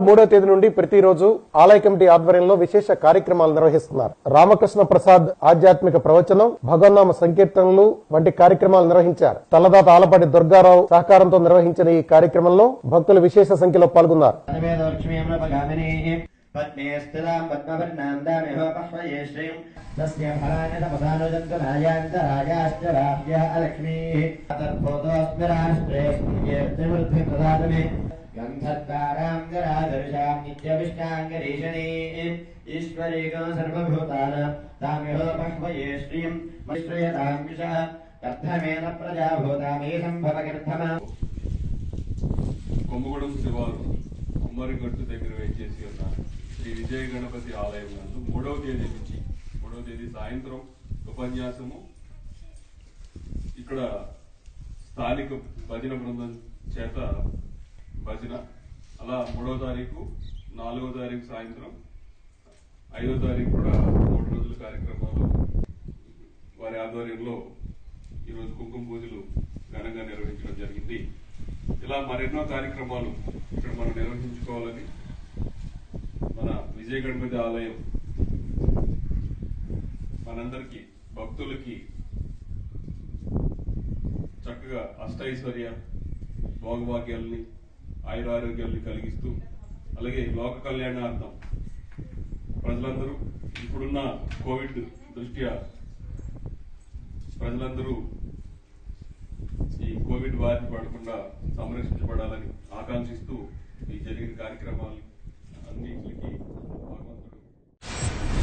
3వ తేదీ నుండి ప్రతిరోజు ఆలయ కమిటీ ఆధ్వర్యంలో విశేష కార్యక్రమాలు నిర్వహిస్తున్నారు. రామకృష్ణ ప్రసాద్ ఆధ్యాత్మిక ప్రవచనం, భగవన్నామ సంకీర్తనలు వంటి కార్యక్రమాలు నిర్వహించారు. తలదాత ఆలపాటి దుర్గారావు సహకారంతో నిర్వహించిన ఈ కార్యక్రమంలో భక్తులు విశేష సంఖ్యలో పాల్గొన్నారు. गंधद्वारां जरादर्शां नित्यविष्टाङ्गरीषणीं ईश्वरीकं सर्वभूतानां तामिहो बह्वये श्रीं श्रूयतां विशः कर्थमेन प्रजाभूतामे सम्भवकर्थमा కొమ్మగూడెం శివారు కుమ్మరిగట్టు దగ్గర వేచేసి ఉన్న శ్రీ విజయ గణపతి ఆలయం నందు 3వ తేదీ నుంచి 3వ తేదీ సాయంత్రం ఉపన్యాసము, ఇక్కడ స్థానిక భజన బృందం చేత భజన, అలా 3వ తారీఖు 4వ తారీఖు సాయంత్రం 5వ తారీఖు కూడా 3 రోజుల కార్యక్రమాలు వారి ఆధ్వర్యంలో ఈరోజు కుంకుమ పూజలు ఘనంగా నిర్వహించడం జరిగింది. ఇలా మరెన్నో కార్యక్రమాలు ఇక్కడ మనం నిర్వహించుకోవాలని మన విజయ గణపతి ఆలయం మనందరికీ భక్తులకి చక్కగా అష్టైశ్వర్య భోగభాగ్యాలని ఆయురారోగ్యాలని కలిగిస్తూ, అలాగే లోక కళ్యాణార్థం ప్రజలందరూ ఇప్పుడున్న కోవిడ్ దృష్ట్యా ప్రజలందరూ ఈ కోవిడ్ బారిన పడకుండా సంరక్షించబడాలని ఆకాంక్షిస్తూ ఈ జరిగిన కార్యక్రమాలు అన్నింటికి